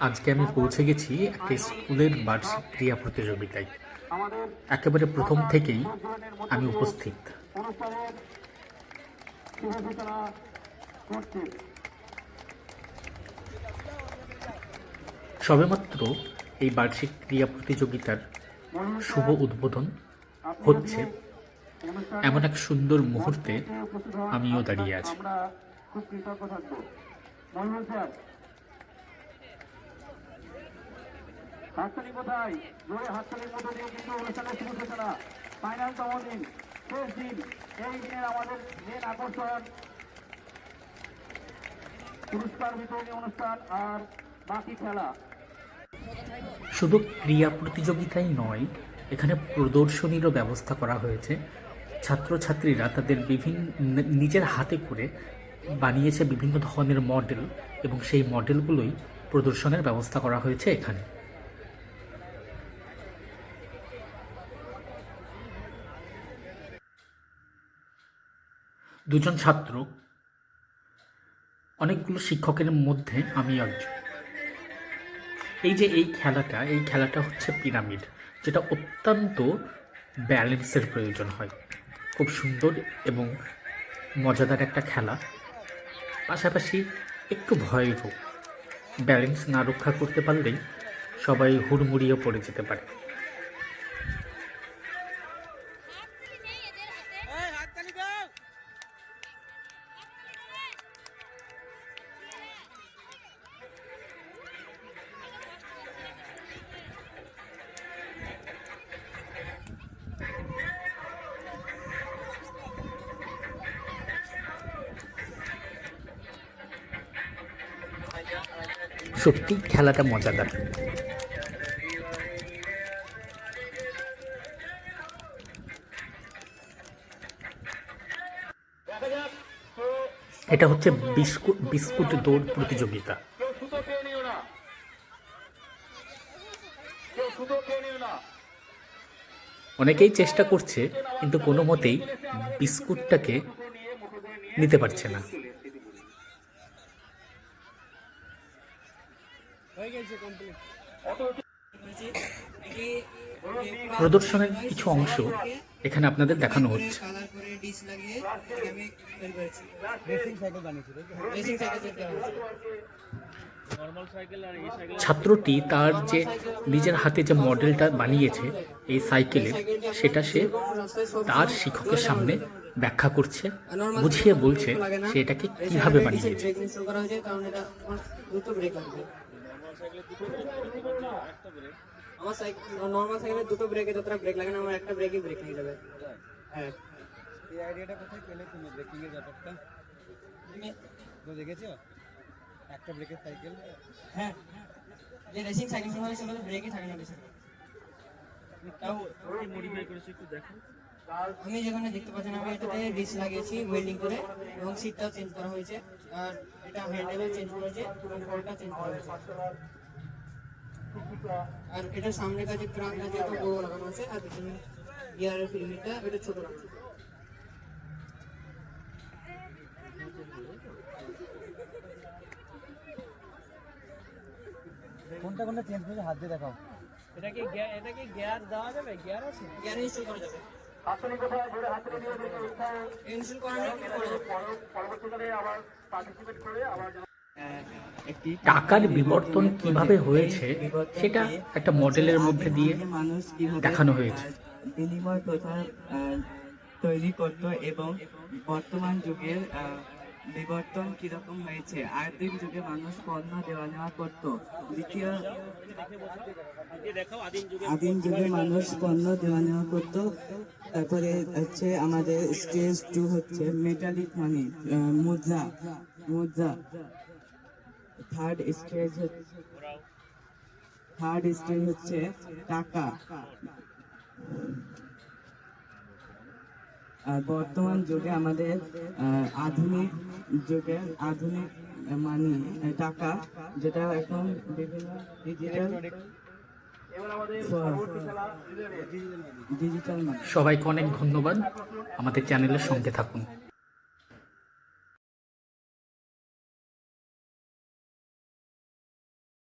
আজকে আমি পৌঁছে গেছি একটা স্কুলের বার্ষিক ক্রীড়া প্রতিযোগিতায়। একেবারে প্রথম থেকেই আমি উপস্থিত। সবেমাত্র এই বার্ষিক ক্রীড়া প্রতিযোগিতার শুভ উদ্বোধন হচ্ছে, এমন এক সুন্দর মুহূর্তে আমিও দাঁড়িয়ে আছি। হাততালি কোথায়? জোরে হাততালির মধ্যে দিয়ে কিন্তু অনুষ্ঠানের শুরু সূচনা। ফাইনালতম দিন, শেষ দিন। এই দিনের আমাদের মেন আকর্ষণ পুরস্কার বিতরণী অনুষ্ঠান আর বাকি খেলা। শুধু ক্রীড়া প্রতিযোগিতাই নয়, এখানে প্রদর্শনীরও ব্যবস্থা করা হয়েছে। ছাত্রছাত্রীরা তাদের নিজের হাতে করে বানিয়েছে বিভিন্ন ধরনের মডেল, এবং সেই মডেলগুলোই প্রদর্শনের ব্যবস্থা করা হয়েছে এখানে। দুজন ছাত্র, অনেকগুলো শিক্ষকের মধ্যে আমি একজন। এই খেলাটা হচ্ছে পিরামিড, যেটা অত্যন্ত ব্যালেন্সের প্রয়োজন হয়। খুব সুন্দর এবং মজাদার একটা খেলা, পাশাপাশি একটু ভয়েরও। ব্যালেন্স না রক্ষা করতে পারলেই সবাই হুড়মুড়িয়ে পড়ে যেতে পারে। সত্যি খেলাটা মজাদার। এটা হচ্ছে বিস্কুট দৌড় প্রতিযোগিতা। অনেকেই চেষ্টা করছে, কিন্তু কোনো মতেই বিস্কুটটাকে নিতে পারছে না। প্রদর্শনের কিছু অংশ এখানে আপনাদের দেখানো হচ্ছে। ছাত্রটি তার যে নিজের হাতে যে মডেলটা বানিয়েছে এই সাইকেলের, সেটা সে তার শিক্ষকের সামনে ব্যাখ্যা করছে, বুঝিয়ে বলছে সে এটাকে কিভাবে বানিয়েছে। আমার নরমাল সাইকেলে দুটো ব্রেকে যতটা ব্রেক লাগে না, আমার একটা ব্রেকই ব্রেক নিয়ে যাবে। হ্যাঁ, এই আইডিয়াটা কোথায় পেলে তুমি ব্রেকিং এর ব্যাপারটা? তো দেখেছো একটা ব্রেকের সাইকেল? হ্যাঁ, যে রেসিং সাইকেল হয় সেগুলো ব্রেকই থাকে না বেশি। তাও মডিফাই করেছি, একটু দেখো। আমি যেখানে দেখতে পাচ্ছেন, আমি এটাতে ডিস্ক লাগিয়েছি ওয়েল্ডিং করে, এবং সিটটাও চেঞ্জ করা হয়েছে, আর এটা হ্যান্ডেলও চেঞ্জ করেছে, এবং ফলটা চেঞ্জ করা হয়েছে। আর এটা সামনে কাছে ক্রাঙ্কটা যেটা বড় লাগানো আছে, আর পিছনে গিয়ারের ফিল্মটা এটা ছোট লাগানো আছে। কোনটা কোনটা চেঞ্জ করে হাত দিয়ে দেখাও। এটা কি গিয়ার দেওয়া যাবে? গিয়ার আছে, গিয়ার ইনস্টল করা যাবে। হাততালি কোথায়? জোরে হাততালি দিয়ে ইনস্টল করানো পরবর্তীকালে আবার পার্টিসিপেট করে আবার টাকার বিবর্তন কিভাবে হয়েছে সেটা একটা মডেলের মধ্যে দিয়ে দেখানো হয়েছে। বিনিময় প্রথা তৈরি করত, এবং বর্তমান যুগের বিবর্তন কিরকম হয়েছে। আদিম যুগে মানুষ পণ্য দেওয়া নেওয়া করত, আদিম যুগে মানুষ পণ্য দেওয়া নেওয়া করত। তারপরে হচ্ছে আমাদের স্টেজ 2 হচ্ছে মেটালিক মানি, মুদ্রা। থার্ড স্টেজ হচ্ছে টাকা। আর বর্তমান যুগে আমাদের আধুনিক মানি টাকা, যেটা এখন বিভিন্ন ডিজিটাল। সবাইকে অনেক ধন্যবাদ, আমাদের চ্যানেলের সঙ্গে থাকুন।